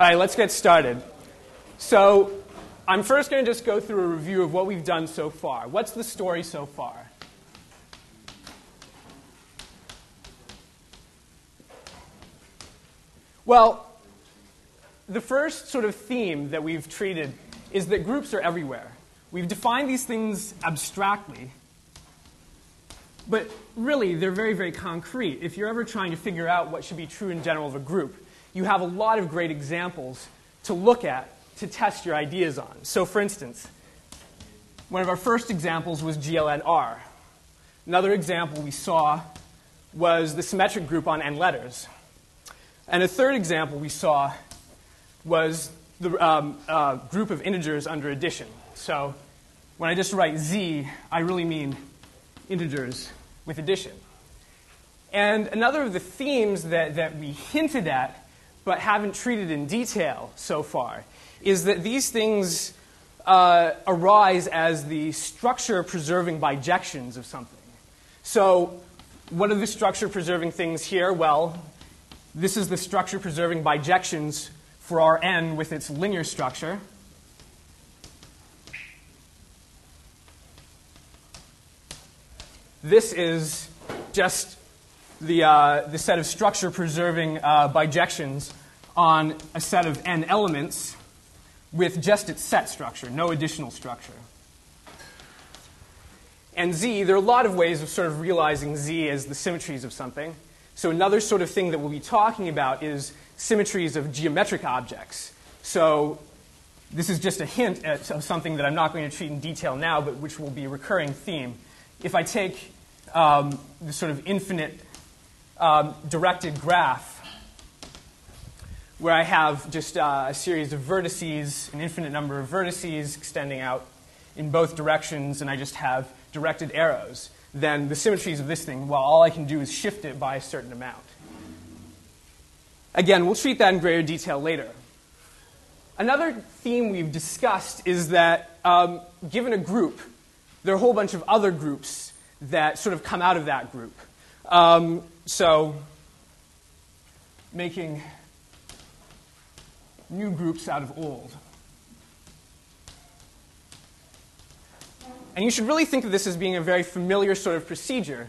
All right, let's get started. So I'm first going to just go through a review of what we've done so far. What's the story so far? Well, the first sort of theme that we've treated is that groups are everywhere. We've defined these things abstractly, but really they're very, very concrete. If you're ever trying to figure out what should be true in general of a group, you have a lot of great examples to look at to test your ideas on. So for instance, one of our first examples was GLN R. Another example we saw was the symmetric group on n letters. And a third example we saw was the group of integers under addition. So when I just write z, I really mean integers with addition. And another of the themes that we hinted at but haven't treated in detail so far is that these things arise as the structure-preserving bijections of something. So what are the structure-preserving things here? Well, this is the structure-preserving bijections for our n with its linear structure. This is just the set of structure-preserving bijections on a set of n elements with just its set structure, no additional structure. And z, there are a lot of ways of sort of realizing z as the symmetries of something. So another sort of thing that we'll be talking about is symmetries of geometric objects. So this is just a hint of something that I'm not going to treat in detail now, but which will be a recurring theme. If I take the sort of infinite directed graph where I have just a series of vertices, an infinite number of vertices extending out in both directions, and I just have directed arrows, then the symmetries of this thing, well, all I can do is shift it by a certain amount. Again, we'll treat that in greater detail later. Another theme we've discussed is that given a group, there are a whole bunch of other groups that sort of come out of that group. So making new groups out of old. And you should really think of this as being a very familiar sort of procedure.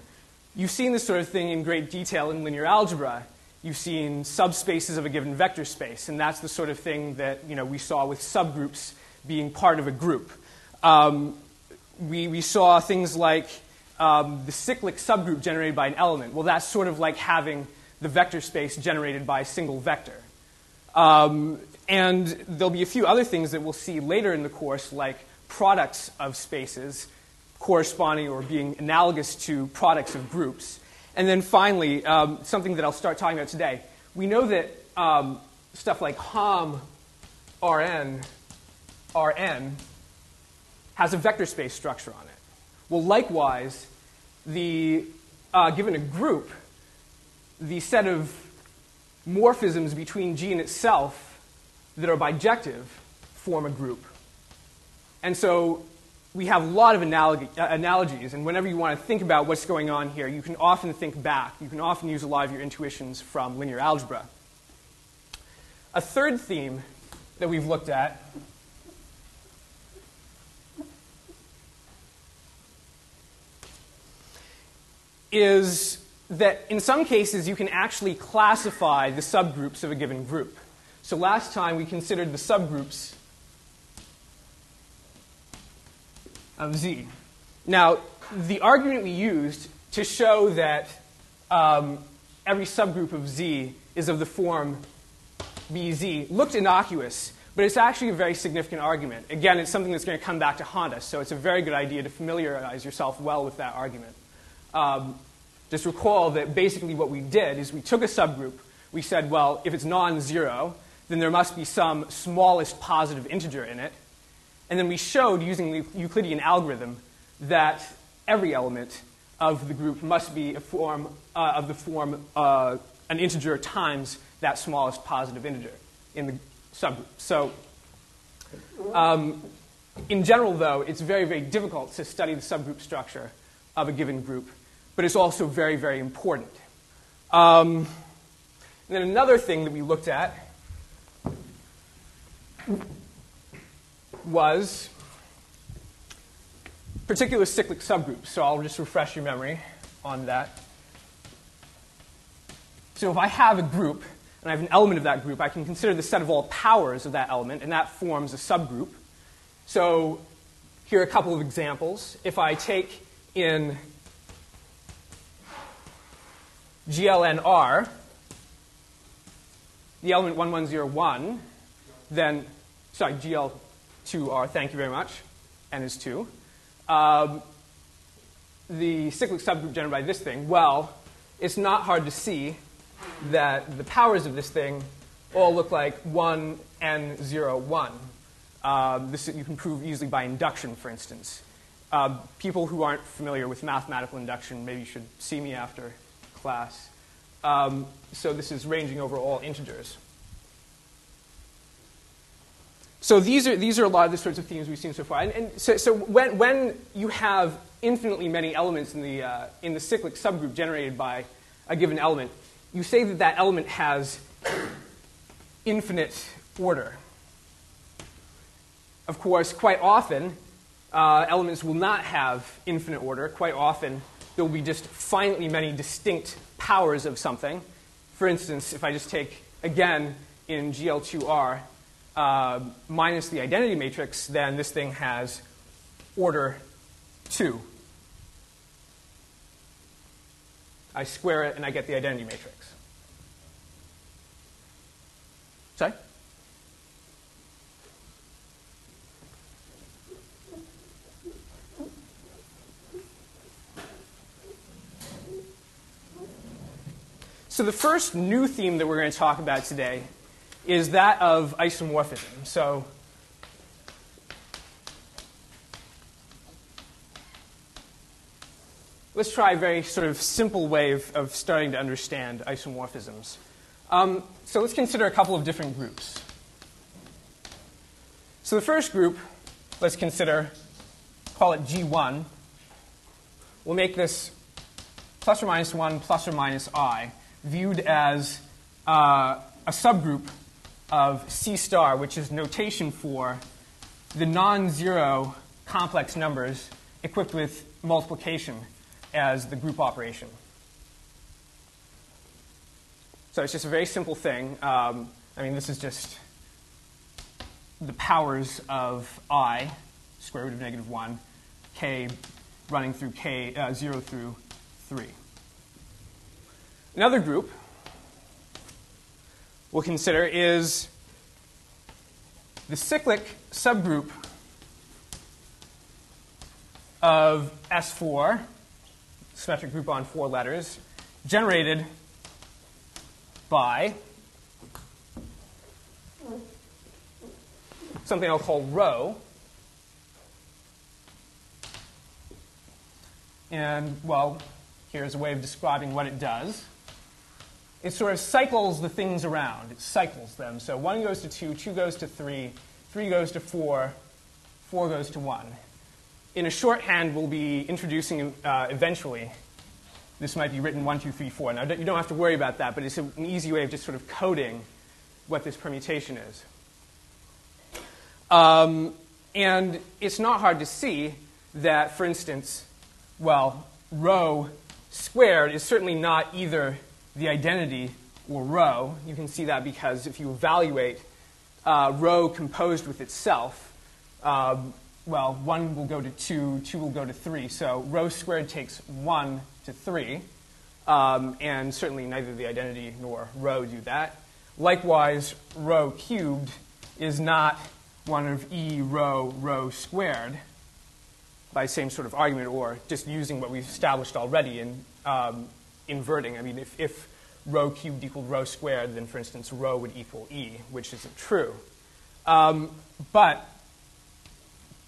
You've seen this sort of thing in great detail in linear algebra. You've seen subspaces of a given vector space, and that's the sort of thing that we saw with subgroups being part of a group. We saw things like the cyclic subgroup generated by an element. Well, that's sort of like having the vector space generated by a single vector. And there'll be a few other things that we'll see later in the course, like products of spaces corresponding or being analogous to products of groups. And then finally, something that I'll start talking about today. We know that stuff like Hom Rn has a vector space structure on it. Well, likewise, given a group, the set of morphisms between G and itself that are bijective form a group. And so we have a lot of analogies, and whenever you want to think about what's going on here, you can often think back. You can often use a lot of your intuitions from linear algebra. A third theme that we've looked at is that in some cases you can actually classify the subgroups of a given group. So last time we considered the subgroups of Z. Now, the argument we used to show that every subgroup of Z is of the form BZ looked innocuous, but it's actually a very significant argument. Again, it's something that's going to come back to haunt us, so it's a very good idea to familiarize yourself well with that argument. Just recall that basically what we did is we took a subgroup, we said, well, if it's non-zero, then there must be some smallest positive integer in it. And then we showed, using the Euclidean algorithm, that every element of the group must be an integer times that smallest positive integer in the subgroup. So in general, though, it's very, very difficult to study the subgroup structure of a given group, but it's also very, very important. And then another thing that we looked at was particular cyclic subgroups. So I'll just refresh your memory on that. So if I have a group, and I have an element of that group, I can consider the set of all powers of that element, and that forms a subgroup. So here are a couple of examples. If I take in GLNR, the element 1101, then, sorry, GL2R, thank you very much, N is 2. The cyclic subgroup generated by this thing, well, it's not hard to see that the powers of this thing all look like 1, N, 0, 1. This you can prove easily by induction, for instance. People who aren't familiar with mathematical induction, maybe you should see me after class. So this is ranging over all integers. So these are a lot of the sorts of themes we've seen so far. So when you have infinitely many elements in the cyclic subgroup generated by a given element, you say that that element has infinite order. Of course, quite often, elements will not have infinite order. Quite often, there will be just finitely many distinct powers of something. For instance, if I just take, again, in GL2R, minus the identity matrix, then this thing has order 2. I square it, and I get the identity matrix. Sorry? So the first new theme that we're going to talk about today is that of isomorphism. So let's try a very sort of simple way of starting to understand isomorphisms. So let's consider a couple of different groups. So the first group, let's consider, call it G1. We'll make this plus or minus 1 plus or minus I, viewed as a subgroup of C star, which is notation for the non-zero complex numbers equipped with multiplication as the group operation. So it's just a very simple thing. I mean, this is just the powers of I, square root of negative 1, k running through k, 0 through 3. Another group we'll consider is the cyclic subgroup of S4, symmetric group on 4 letters, generated by something I'll call rho. And, well, here's a way of describing what it does. It sort of cycles the things around. It cycles them. So 1 goes to 2, 2 goes to 3, 3 goes to 4, 4 goes to 1. In a shorthand, we'll be introducing eventually. This might be written 1, 2, 3, 4. Now, you don't have to worry about that, but it's an easy way of just sort of coding what this permutation is. And it's not hard to see that, for instance, well, rho squared is certainly not either the identity or rho. You can see that because if you evaluate rho composed with itself, well, 1 will go to 2, 2 will go to 3. So rho squared takes 1 to 3, and certainly neither the identity nor rho do that. Likewise, rho cubed is not one of E rho rho squared by the same sort of argument, or just using what we've established already in inverting. I mean, if rho cubed equaled rho squared, then, for instance, rho would equal E, which isn't true. But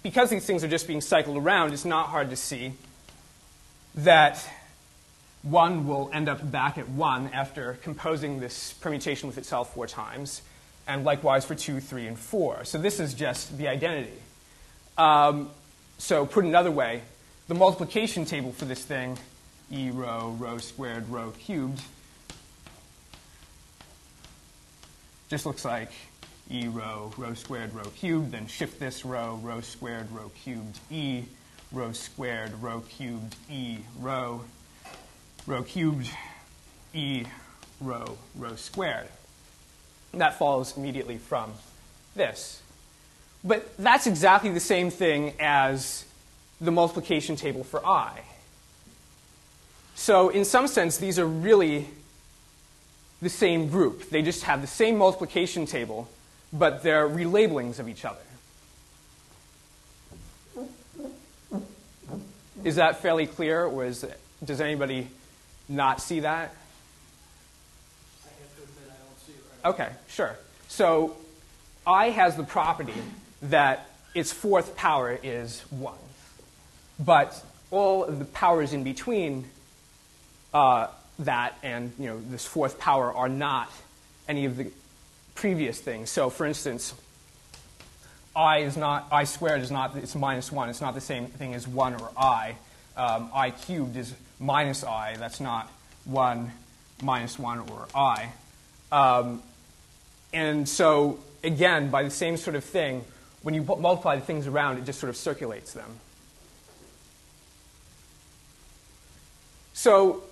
because these things are just being cycled around, it's not hard to see that 1 will end up back at 1 after composing this permutation with itself 4 times, and likewise for 2, 3, and 4. So this is just the identity. So put another way, the multiplication table for this thing, E rho, rho squared, rho cubed, just looks like E rho, rho squared, rho cubed, then shift this row, rho squared, rho cubed, E, rho squared, rho cubed, E, rho, rho cubed, E, rho, rho squared. And that follows immediately from this. But that's exactly the same thing as the multiplication table for I. So in some sense, these are really the same group. They just have the same multiplication table, but they're relabelings of each other. Is that fairly clear, or does anybody not see that? I have to admit I don't see it right Okay, sure. So I has the property that its fourth power is 1. But all of the powers in between that and this fourth power are not any of the previous things. So for instance, I squared is not, it's minus 1. It's not the same thing as 1 or I cubed is minus I. That's not 1 minus 1 or I. And so, again, by the same sort of thing, when you multiply the things around, it just sort of circulates them. So,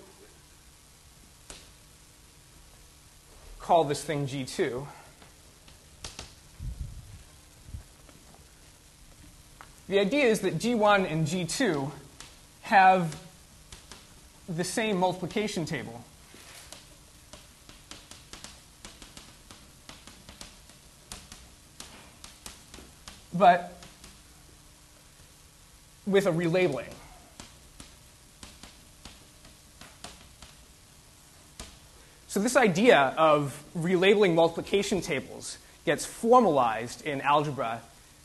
call this thing G2. The idea is that G1 and G2 have the same multiplication table. But with a relabeling. So this idea of relabeling multiplication tables gets formalized in algebra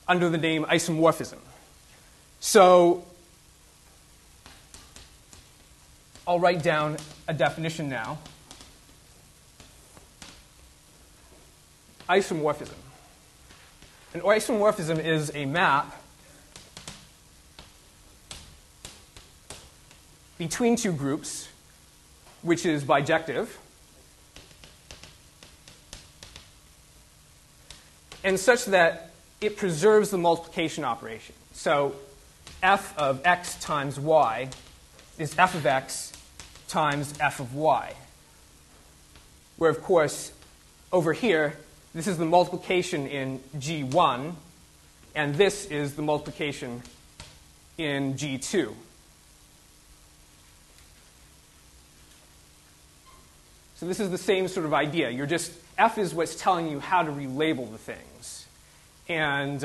under the name isomorphism. So I'll write down a definition now. Isomorphism. An isomorphism is a map between two groups, which is bijective, and such that it preserves the multiplication operation. So f of x times y is f of x times f of y, where, of course, over here, this is the multiplication in G1, and this is the multiplication in G2. So this is the same sort of idea. You're just, f is what's telling you how to relabel the things. And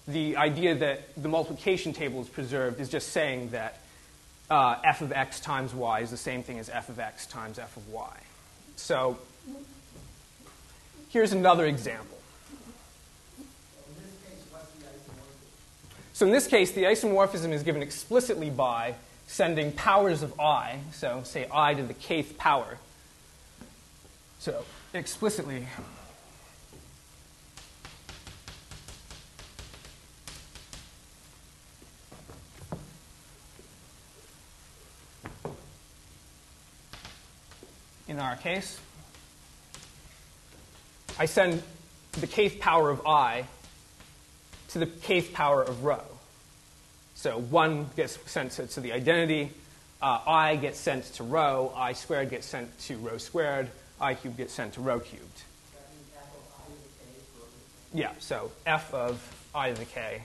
the idea that the multiplication table is preserved is just saying that f of x times y is the same thing as f of x times f of y. So here's another example. So in this case, the isomorphism is given explicitly by sending powers of I, so say I to the kth power. So explicitly, in our case, I send the kth power of I to the kth power of rho. So 1 gets sent to the identity, I gets sent to rho, I squared gets sent to rho squared, I cubed gets sent to rho cubed. Yeah, so f of I to the k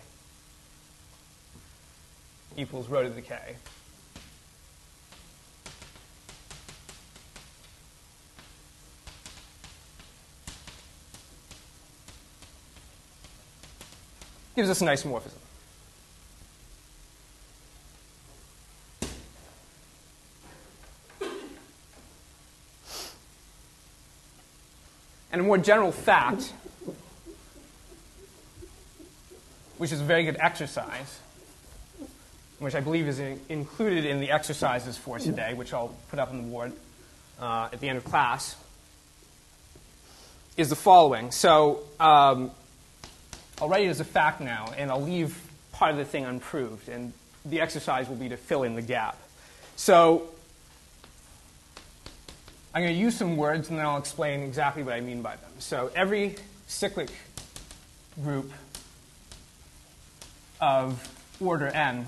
equals rho to the k. Gives us an isomorphism. And a more general fact, which is a very good exercise, which I believe is included in the exercises for today, which I'll put up on the board at the end of class, is the following. So I'll write it as a fact now, and I'll leave part of the thing unproved, and the exercise will be to fill in the gap. So I'm going to use some words, and then I'll explain exactly what I mean by them. So every cyclic group of order n,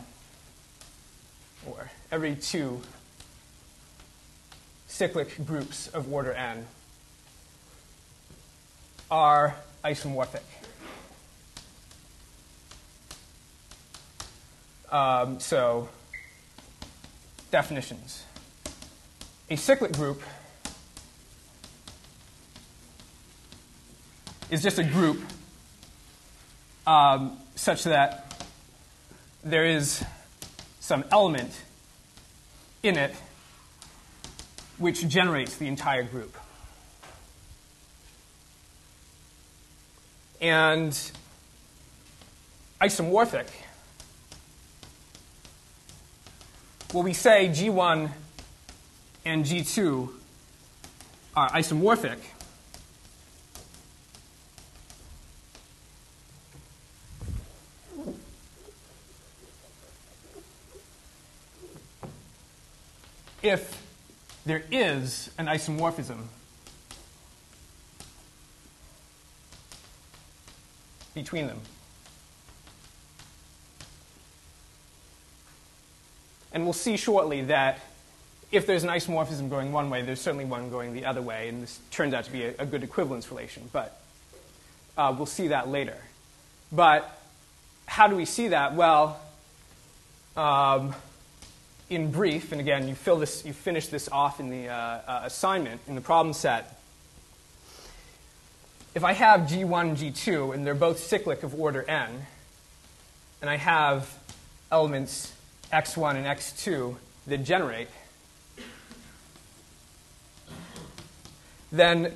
or every two cyclic groups of order n, are isomorphic. So definitions. A cyclic group is just a group such that there is some element in it which generates the entire group. And isomorphic, well, we say G1 and G2 are isomorphic if there is an isomorphism between them. And we'll see shortly that if there's an isomorphism going one way, there's certainly one going the other way, and this turns out to be a good equivalence relation. But we'll see that later. But how do we see that? Well, in brief, and again, you finish this off in the assignment, in the problem set. If I have G1 and G2, and they're both cyclic of order n, and I have elements x1 and x2 that generate, then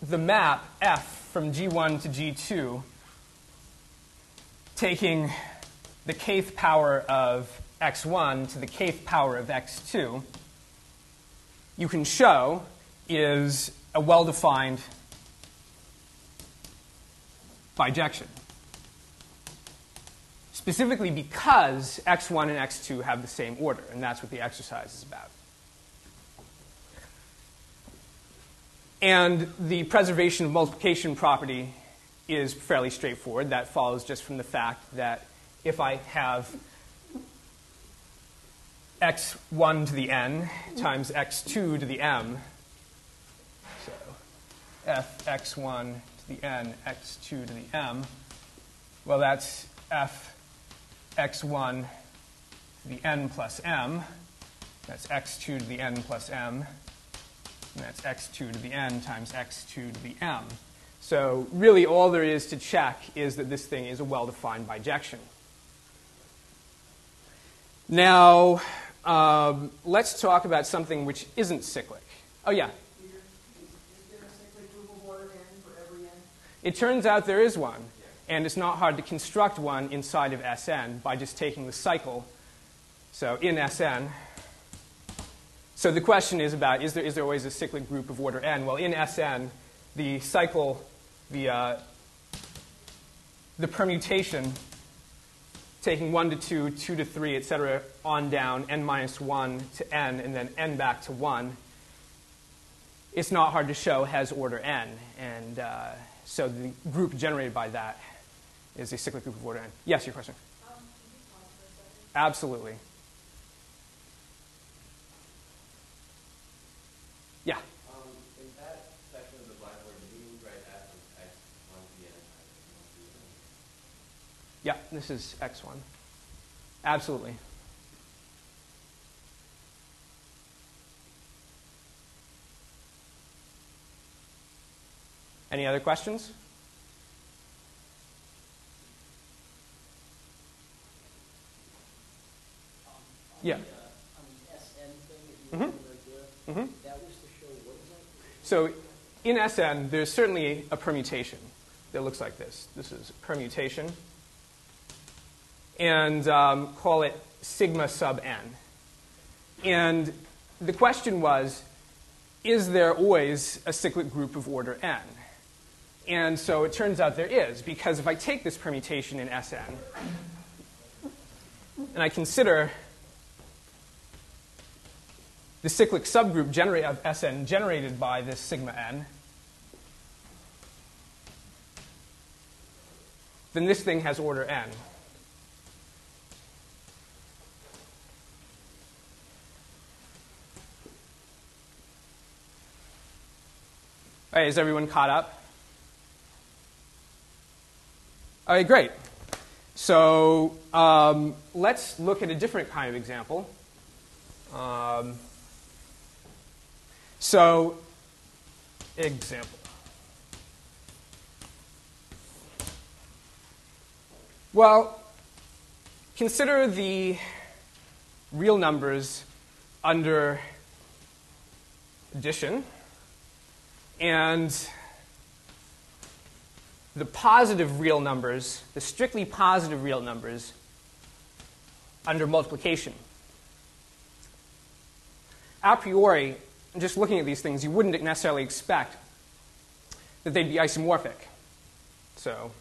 the map f from G1 to G2, taking the kth power of x1 to the kth power of x2, you can show is a well-defined bijection. Specifically because x1 and x2 have the same order, and that's what the exercise is about. And the preservation of multiplication property is fairly straightforward. That follows just from the fact that if I have x1 to the n times x2 to the m, so f x1 to the n, x2 to the m, well, that's f x1 to the n plus m, that's x2 to the n plus m, and that's x2 to the n times x2 to the m. So really all there is to check is that this thing is a well-defined bijection. Now, let's talk about something which isn't cyclic. Oh, yeah? Is there a cyclic group of order n for every n? It turns out there is one. And it's not hard to construct one inside of Sn by just taking the cycle. So in Sn, so the question is about, is there always a cyclic group of order n? Well, in Sn, the cycle, the permutation, taking 1 to 2, 2 to 3, etc., on down, n minus 1 to n, and then n back to 1, it's not hard to show has order n. And so the group generated by that is a cyclic group of order n. Yes, your question? Can you pause for a second? Absolutely. Yeah? In that section of the blackboard, did you write f of x1 to the n times x1 to the n? Yeah, this is x1. Absolutely. Any other questions? Yeah. On the SN thing that you were right there, that was to show what is that? So in Sn, there's certainly a permutation that looks like this. This is permutation. And call it sigma sub n. And the question was, is there always a cyclic group of order n? And so it turns out there is, because if I take this permutation in Sn, and I consider the cyclic subgroup of Sn generated by this sigma n, then this thing has order n. All right, is everyone caught up? All right, great. So let's look at a different kind of example. Example. Well, consider the real numbers under addition and the positive real numbers, the strictly positive real numbers, under multiplication. A priori, just looking at these things, you wouldn't necessarily expect that they'd be isomorphic. So,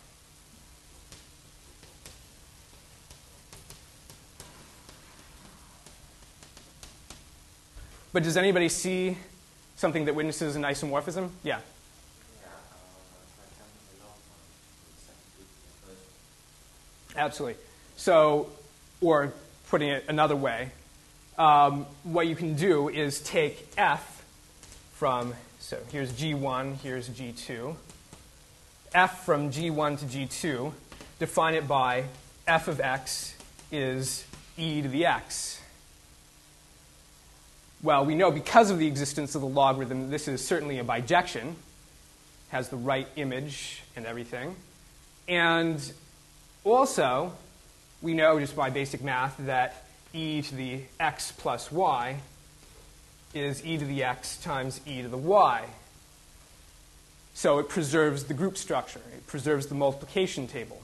but does anybody see something that witnesses an isomorphism? Yeah. Absolutely. So, or putting it another way, what you can do is take f from, so here's G1, here's G2. F from G1 to G2, define it by f of x is e to the x. Well, we know because of the existence of the logarithm, this is certainly a bijection, has the right image and everything. And also, we know just by basic math that e to the x plus y is e to the x times e to the y. So it preserves the group structure. It preserves the multiplication table.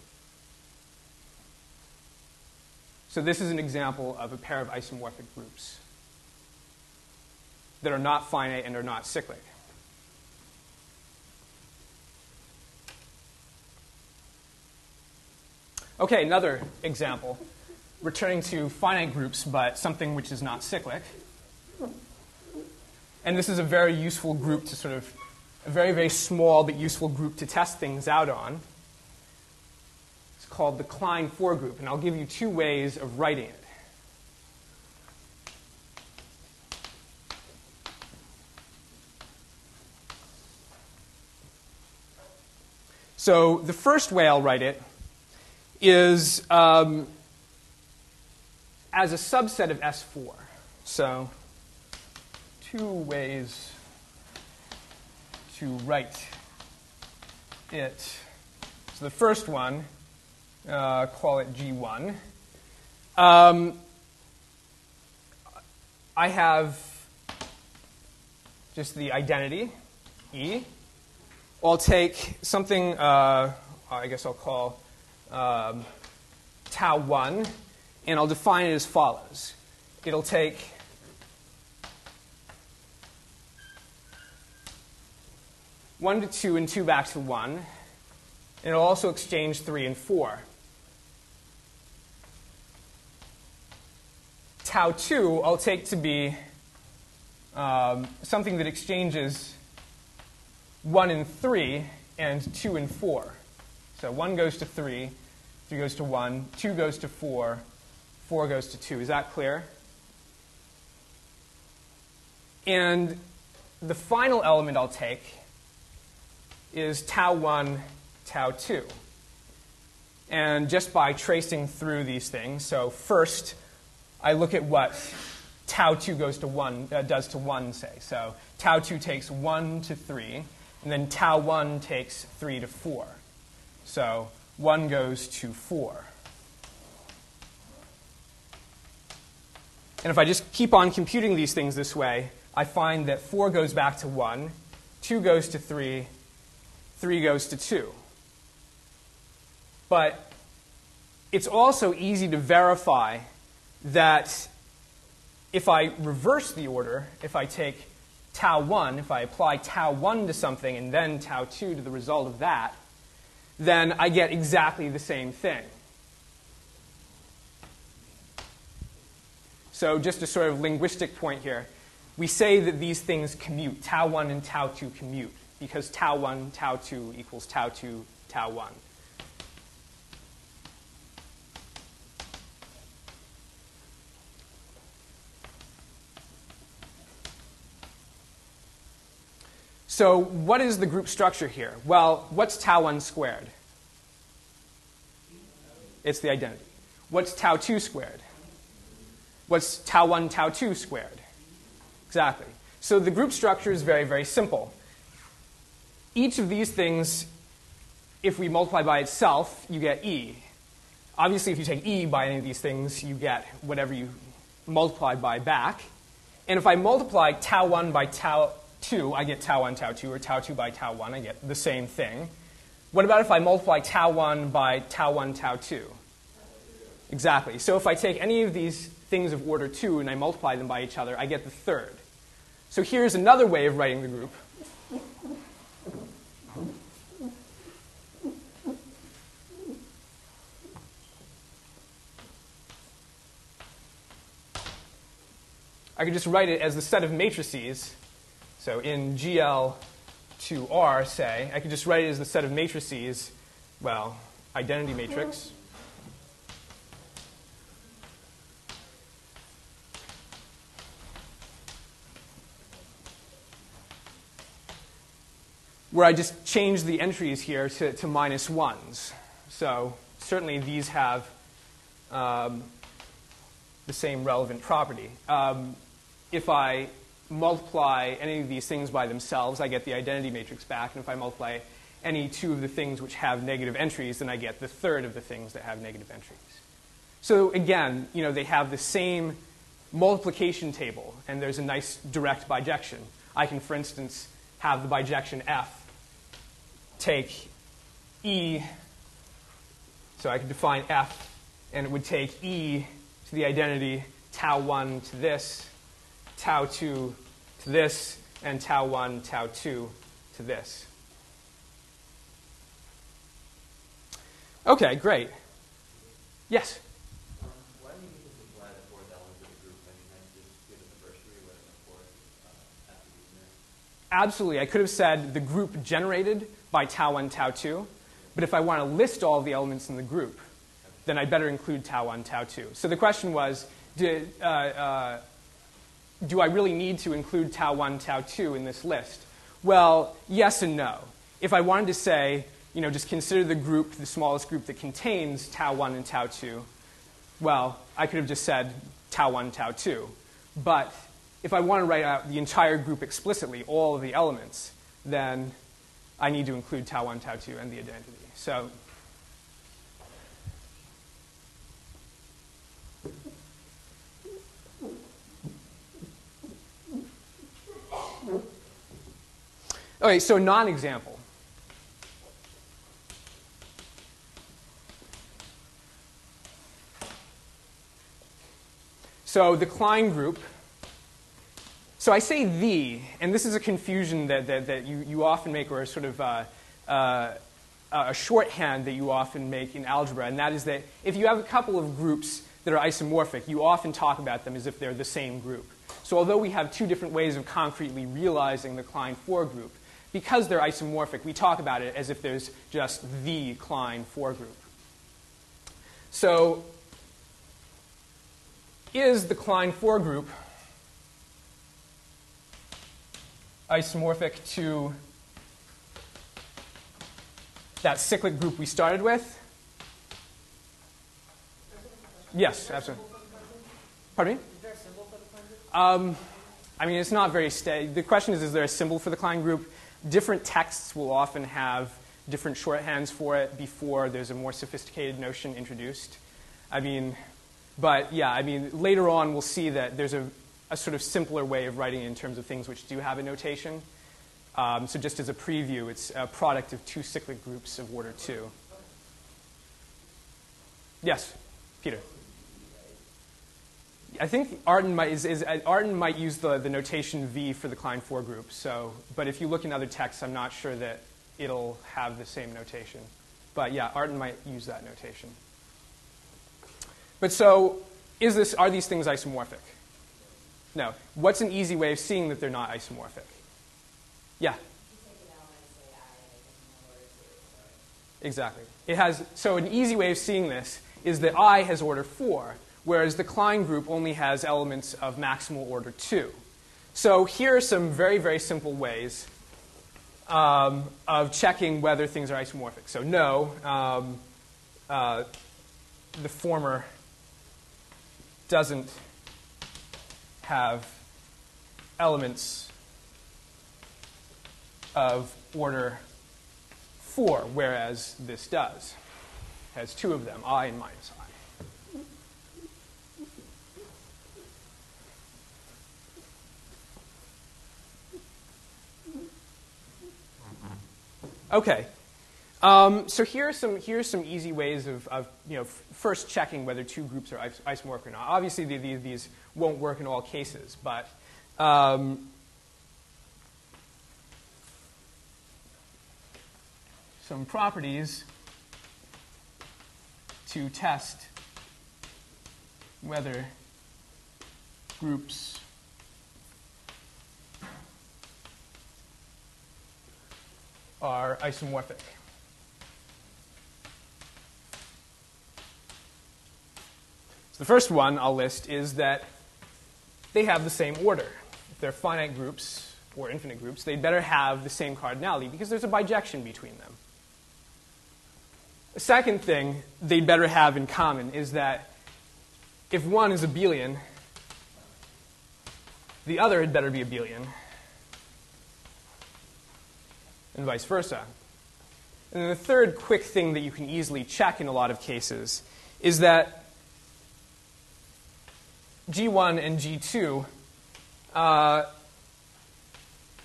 So this is an example of a pair of isomorphic groups that are not finite and are not cyclic. Okay, another example, returning to finite groups, but something which is not cyclic. And this is a very useful group to sort of, a very, very small but useful group to test things out on. It's called the Klein-4 group, and I'll give you two ways of writing it. So the first way I'll write it is as a subset of S4. So two ways to write it. So the first one, call it G1. I have just the identity, E. I'll take something, I guess I'll call tau 1, and I'll define it as follows. It'll take one to 2 and 2 back to 1, and it'll also exchange 3 and 4. Tau 2 I'll take to be something that exchanges 1 and 3 and 2 and 4. So 1 goes to 3, 3 goes to 1, 2 goes to 4, 4 goes to 2. Is that clear? And the final element I'll take is tau 1, tau 2. And just by tracing through these things, so first I look at what tau 2 goes to 1, does to 1, say. So tau 2 takes 1 to 3, and then tau 1 takes 3 to 4. So 1 goes to 4. And if I just keep on computing these things this way, I find that 4 goes back to 1, 2 goes to 3, 3 goes to 2. But it's also easy to verify that if I reverse the order, if I take tau 1, if I apply tau 1 to something and then tau 2 to the result of that, then I get exactly the same thing. So just a sort of linguistic point here. we say that these things commute. Tau 1 and tau 2 commute because tau 1, tau 2 equals tau 2, tau 1. So what is the group structure here? Well, what's tau 1 squared? It's the identity. What's tau 2 squared? What's tau 1, tau 2 squared? Exactly. So the group structure is very, very simple. Each of these things, if we multiply by itself, you get E. Obviously, if you take E by any of these things, you get whatever you multiplied by back. And if I multiply tau 1 by tau 2, I get tau 1, tau 2, or tau 2 by tau 1, I get the same thing. What about if I multiply tau 1 by tau 1, tau 2? Exactly. So if I take any of these things of order 2 and I multiply them by each other, I get the third. So here's another way of writing the group. I could just write it as the set of matrices. So in GL2R, say, I could just write it as the set of matrices, well, identity matrix. Where I just change the entries here to minus ones. So certainly these have the same relevant property. If I multiply any of these things by themselves, I get the identity matrix back. And if I multiply any two of the things which have negative entries, then I get the third of the things that have negative entries. So again, they have the same multiplication table, and there's a nice direct bijection. I can, for instance, have the bijection F take E, so I could define F, and it would take E to the identity tau 1 to this, tau 2 to this, and tau 1, tau 2 to this. Okay, great. Yes? Why do you need to supply the fourth element of the group when you meant to just give it the first three, but the fourth after using it? Absolutely. I could have said the group generated by tau 1, tau 2. But if I want to list all the elements in the group, then I better include tau 1, tau 2. So the question was, do I really need to include tau 1, tau 2 in this list? Well, yes and no. If I wanted to say, just consider the group the smallest group that contains tau 1 and tau 2, well, I could have just said tau 1, tau 2. But if I want to write out the entire group explicitly, all of the elements, then I need to include tau 1, tau 2, and the identity. So okay, so non-example. So the Klein group. So I say the, and this is a confusion that you often make, or a sort of a shorthand that you often make in algebra, and that is that if you have a couple of groups that are isomorphic, you often talk about them as if they're the same group. So although we have two different ways of concretely realizing the Klein 4 group, because they're isomorphic, we talk about it as if there's just the Klein 4 group. So is the Klein 4 group isomorphic to that cyclic group we started with? Yes, absolutely. Pardon me? Is there a symbol for the Klein group? I mean, it's not very the question is there a symbol for the Klein group? Different texts will often have different shorthands for it before there's a more sophisticated notion introduced. But yeah, later on we'll see that there's a sort of simpler way of writing it in terms of things which do have a notation. So just as a preview, it's a product of two cyclic groups of order 2. Yes, Peter. I think Artin might use the notation V for the Klein 4 group. So, but if you look in other texts, I'm not sure that it'll have the same notation. But yeah, Artin might use that notation. But so, are these things isomorphic? No. What's an easy way of seeing that they're not isomorphic? Yeah? Exactly. It has, so an easy way of seeing this is that I has order 4, whereas the Klein group only has elements of maximal order 2. So here are some very, very simple ways of checking whether things are isomorphic. So no, the former doesn't have elements of order 4, whereas this does. Has 2 of them, I and minus I. Okay. So here are some easy ways of first checking whether 2 groups are isomorphic or not. Obviously, these won't work in all cases, but some properties to test whether groups are isomorphic. So the first one I'll list is that they have the same order. If they're finite groups or infinite groups, they'd better have the same cardinality because there's a bijection between them. The second thing they'd better have in common is that if one is abelian, the other had better be abelian, and vice versa. And then the third quick thing that you can easily check in a lot of cases is that G1 and G2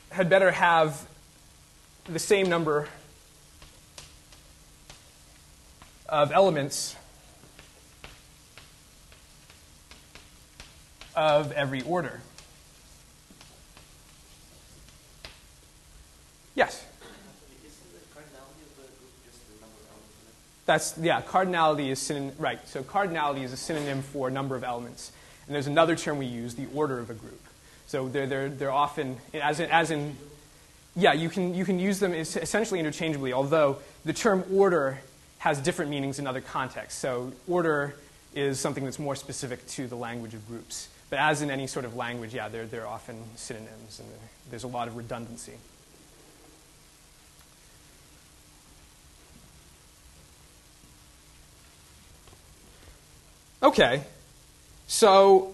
had better have the same number of elements of every order. Yes? Isn't the cardinality of the group just the number of elements in it? That's, yeah, cardinality is right. So cardinality is a synonym for number of elements. And there's another term we use, the order of a group. So they're often, as in yeah, you can use them essentially interchangeably, although the term order has different meanings in other contexts. So order is something that's more specific to the language of groups. But as in any sort of language, yeah, they're often synonyms, and there's a lot of redundancy. Okay, so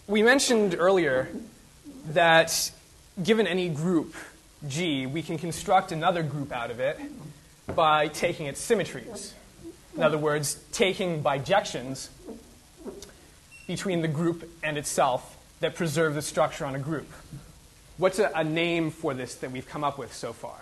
we mentioned earlier that given any group G, we can construct another group out of it by taking its symmetries. In other words, taking bijections between the group and itself that preserve the structure on a group. What's a name for this that we've come up with so far?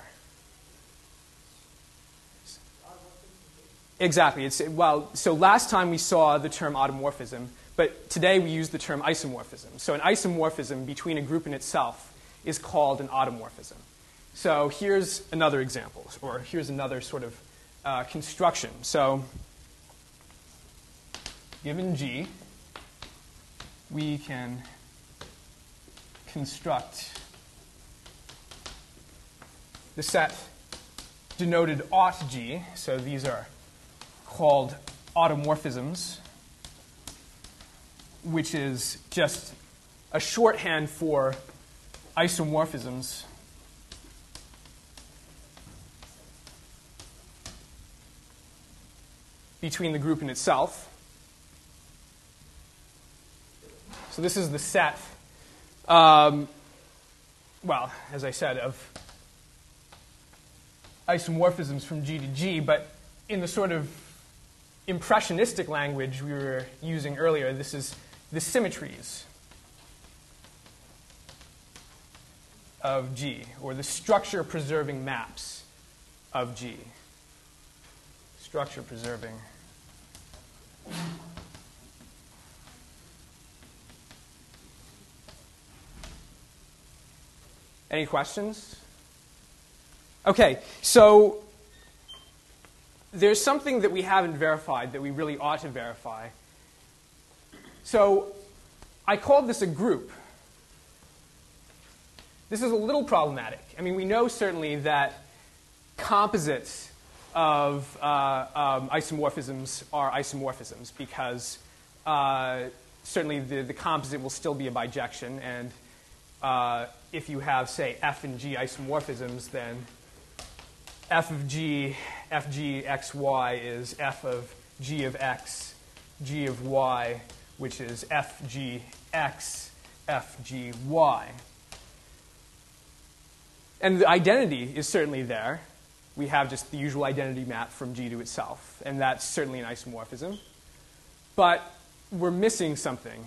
Exactly. So last time we saw the term automorphism, but today we use the term isomorphism. So an isomorphism between a group and itself is called an automorphism. So here's another example, or here's another sort of construction. So given G, we can construct the set denoted aut G. So these are called automorphisms, which is just a shorthand for isomorphisms between the group and itself. So this is the set, well, as I said, of isomorphisms from G to G, but in the sort of impressionistic language we were using earlier, this is the symmetries of G, or the structure-preserving maps of G. Structure-preserving. Any questions? Okay, so there's something that we haven't verified that we really ought to verify. So I called this a group. this is a little problematic. I mean, we know certainly that composites of isomorphisms are isomorphisms because certainly the composite will still be a bijection. And if you have, say, f and g isomorphisms, then f of g x, y is f of g of x, g of y, which is f g x, f g y. And the identity is certainly there. We have just the usual identity map from G to itself, and that's certainly an isomorphism. But we're missing something,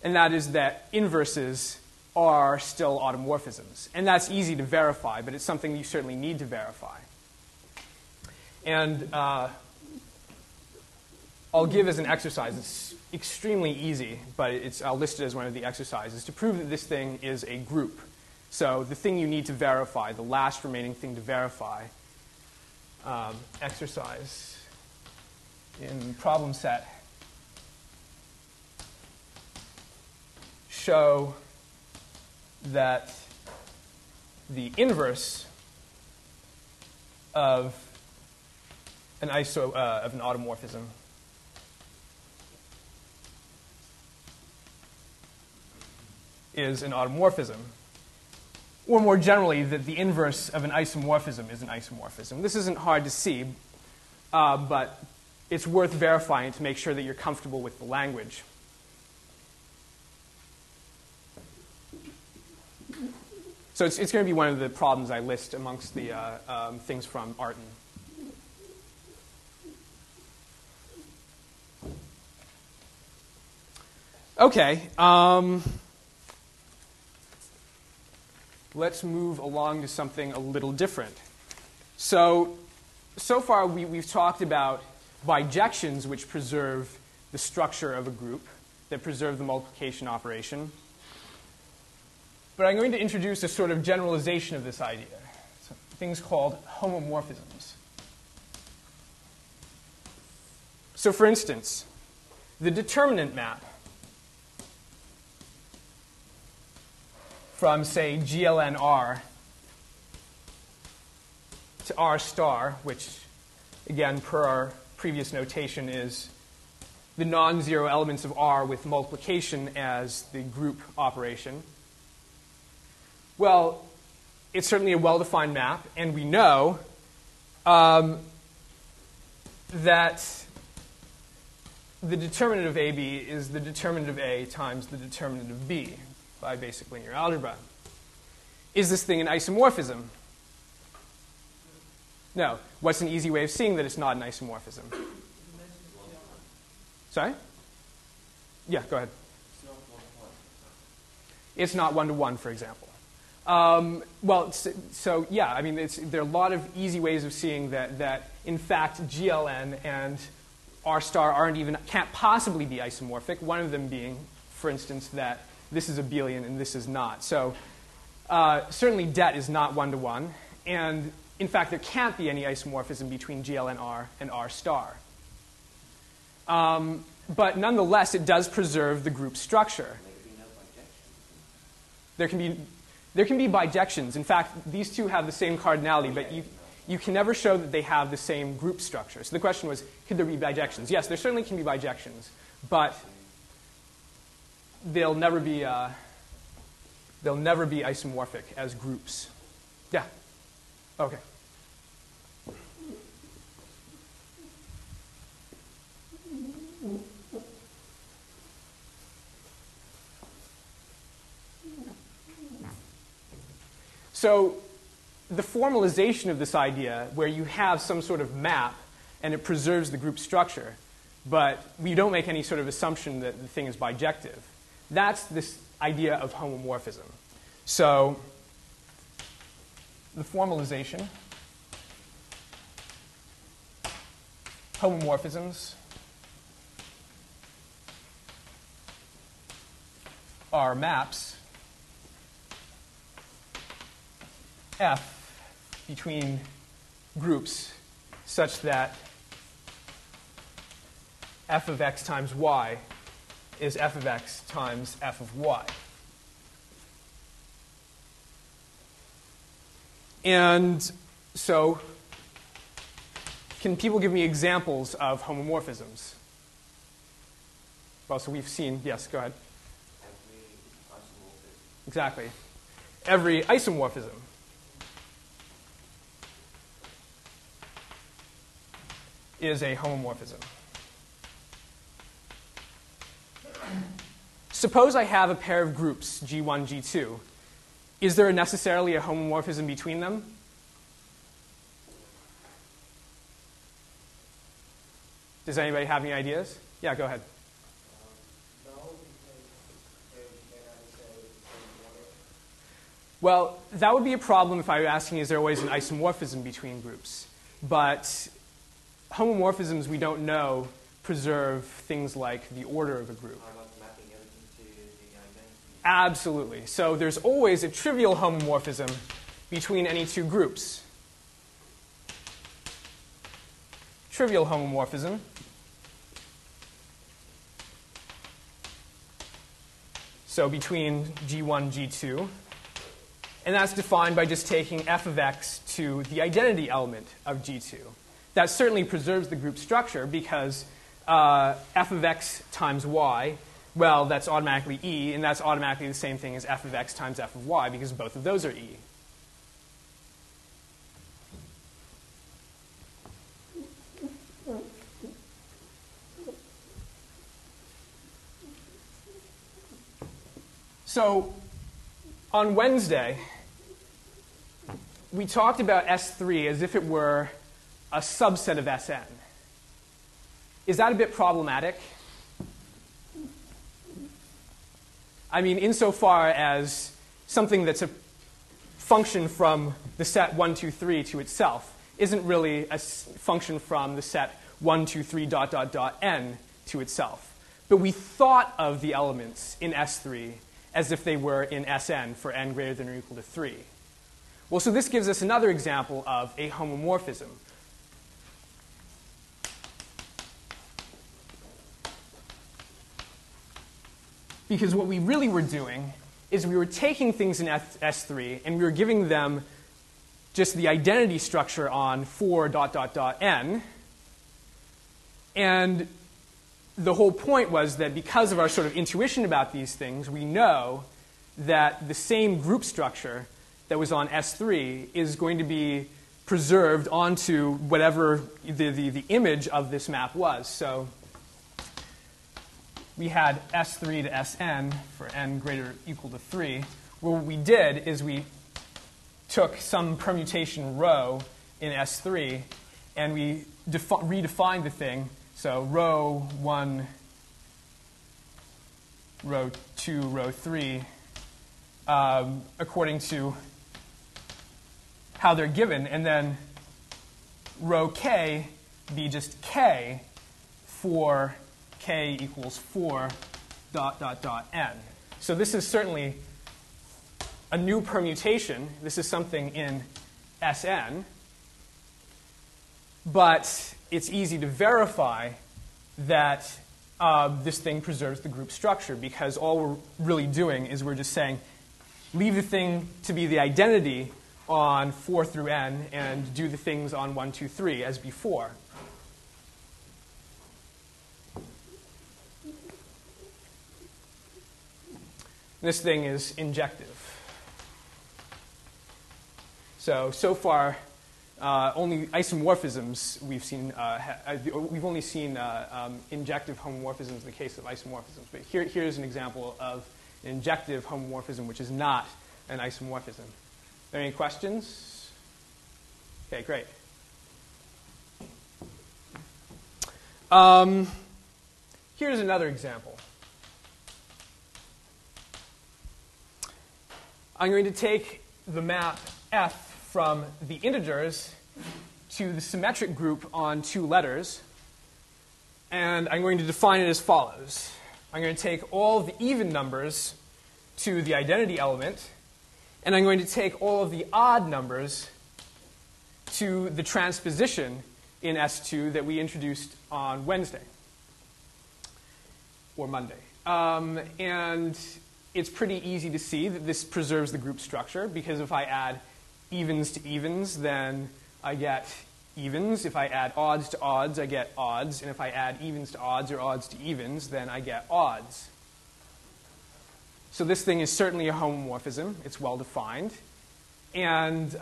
and that is that inverses are still automorphisms. And that's easy to verify, but it's something you certainly need to verify. And I'll give as an exercise. It's extremely easy, but I'll list it as one of the exercises to prove that this thing is a group. So the thing you need to verify, the last remaining thing to verify, exercise in problem set, show that the inverse of an automorphism is an automorphism. Or more generally, that the inverse of an isomorphism is an isomorphism. This isn't hard to see, but it's worth verifying to make sure that you're comfortable with the language. So it's going to be one of the problems I list amongst the things from Artin. Okay. Let's move along to something a little different. So far we've talked about bijections which preserve the structure of a group, that preserve the multiplication operation. But I'm going to introduce a sort of generalization of this idea, things called homomorphisms. So for instance, the determinant map from, say, GLN R to R star, which, again, per our previous notation, is the non-zero elements of R with multiplication as the group operation. Well, it's certainly a well-defined map, and we know that the determinant of AB is the determinant of A times the determinant of B by basic linear algebra. Is this thing an isomorphism? No. What's an easy way of seeing that it's not an isomorphism? Sorry? Yeah, go ahead. It's not one-to-one, for example. Well, so yeah, I mean, there are a lot of easy ways of seeing that in fact, GLN and R star can't possibly be isomorphic, one of them being, for instance, that this is abelian and this is not. So certainly det is not one-to-one. And in fact, there can't be any isomorphism between GLNR and R star. But nonetheless, it does preserve the group structure. There can be bijections. In fact, these two have the same cardinality, but you can never show that they have the same group structure. So the question was, could there be bijections? Yes, there certainly can be bijections, but they'll never be isomorphic as groups. Yeah. Okay. So the formalization of this idea, where you have some sort of map and it preserves the group structure, but we don't make any sort of assumption that the thing is bijective, that's this idea of homomorphism. So the formalization, homomorphisms are maps F between groups such that f of x times y is f of x times f of y. And so, can people give me examples of homomorphisms? Well, so we've seen, yes, go ahead. Every isomorphism. Exactly. Every isomorphism is a homomorphism. Suppose I have a pair of groups, G1, G2. Is there necessarily a homomorphism between them? Does anybody have any ideas? Yeah, go ahead. No, because they cannot say the same order. Well, that would be a problem if I were asking, is there always an isomorphism between groups? But homomorphisms, we don't know, preserve things like the order of a group. How about mapping everything to the identity? Absolutely. So there's always a trivial homomorphism between any two groups. Trivial homomorphism. So between G1, G2. And that's defined by just taking f of x to the identity element of G2. That certainly preserves the group structure because f of x times y, well, that's automatically E, and that's automatically the same thing as f of x times f of y because both of those are E. So on Wednesday, we talked about S3 as if it were a subset of Sn. Is that a bit problematic? I mean, insofar as something that's a function from the set 1, 2, 3 to itself isn't really a function from the set 1, 2, 3, dot, dot, dot, n to itself. But we thought of the elements in S3 as if they were in Sn for n greater than or equal to 3. Well, so this gives us another example of a homomorphism. Because what we really were doing is we were taking things in S3 and we were giving them just the identity structure on 4 dot, dot, dot, n. And the whole point was that because of our sort of intuition about these things, we know that the same group structure that was on S3 is going to be preserved onto whatever the image of this map was. So we had S3 to Sn for n greater or equal to 3. Well, what we did is we took some permutation rho in S3 and we redefined the thing. So rho 1, rho 2, rho 3, according to how they're given. And then rho k be just k for k equals 4 dot, dot, dot, n. So this is certainly a new permutation. This is something in Sn. But it's easy to verify that this thing preserves the group structure because all we're really doing is we're just saying leave the thing to be the identity on 4 through n and do the things on 1, 2, 3 as before. This thing is injective. So far, only isomorphisms we've seen. We've only seen injective homomorphisms in the case of isomorphisms. But here's an example of an injective homomorphism, which is not an isomorphism. Are there any questions? Okay, great. Here's another example. I'm going to take the map F from the integers to the symmetric group on 2 letters, and I'm going to define it as follows. I'm going to take all of the even numbers to the identity element, and I'm going to take all of the odd numbers to the transposition in S2 that we introduced on Wednesday or Monday. And it's pretty easy to see that this preserves the group structure because if I add evens to evens, then I get evens. If I add odds to odds, I get odds. And if I add evens to odds or odds to evens, then I get odds. So this thing is certainly a homomorphism. It's well defined. And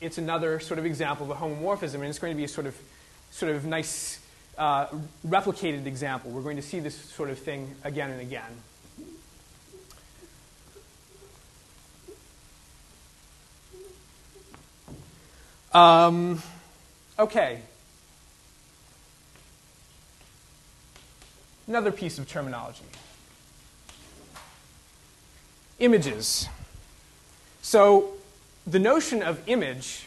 it's another sort of example of a homomorphism. And it's going to be a sort of nice replicated example. We're going to see this sort of thing again and again. Okay. Another piece of terminology. Images. So the notion of image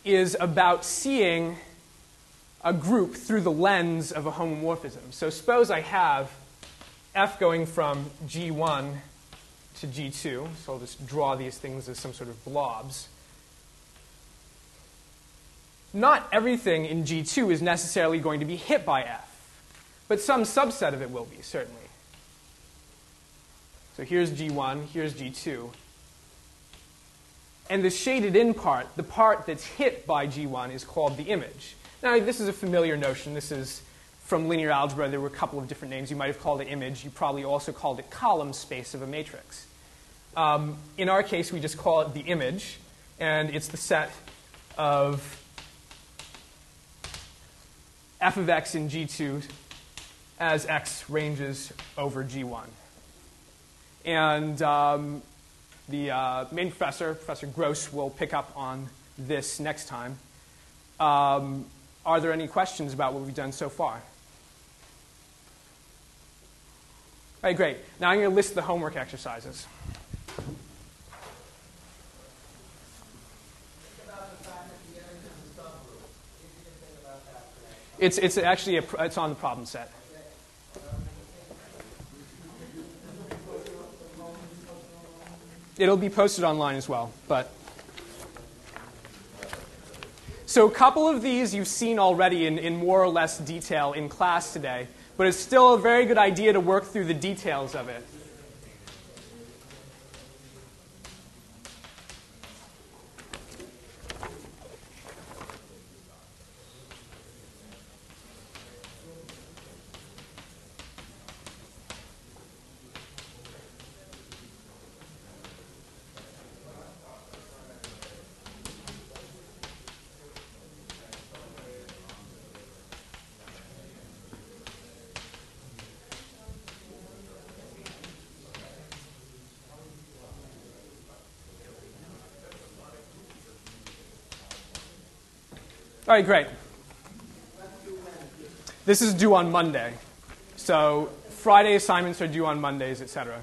is about seeing a group through the lens of a homomorphism. So suppose I have f going from G1 to G2. So I'll just draw these things as some sort of blobs. Not everything in G2 is necessarily going to be hit by f, but some subset of it will be, certainly. So here's G1, here's G2. And the shaded in part, the part that's hit by G1, is called the image. Now, this is a familiar notion. This is from linear algebra. There were a couple of different names. You might have called it image. You probably also called it column space of a matrix. In our case, we just call it the image, and it's the set of f of x in G2 as x ranges over G1. And the main professor, Professor Gross, will pick up on this next time. Are there any questions about what we've done so far? All right, great. Now I'm going to list the homework exercises. It's actually it's on the problem set. It'll be posted online as well, but. So a couple of these you've seen already in more or less detail in class today, but it's still a very good idea to work through the details of it. All right, great. This is due on Monday. So Friday assignments are due on Mondays, etc.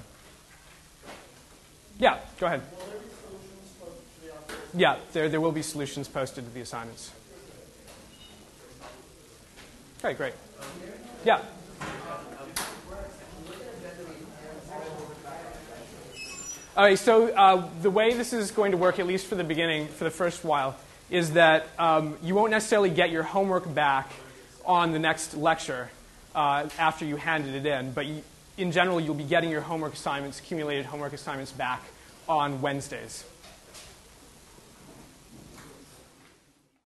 Yeah, go ahead. Yeah, there will be solutions posted to the assignments. Okay, great. Yeah. All right, so the way this is going to work, at least for the beginning, for the first while, is that you won't necessarily get your homework back on the next lecture after you handed it in, but in general, you'll be getting your homework assignments, accumulated homework assignments back on Wednesdays.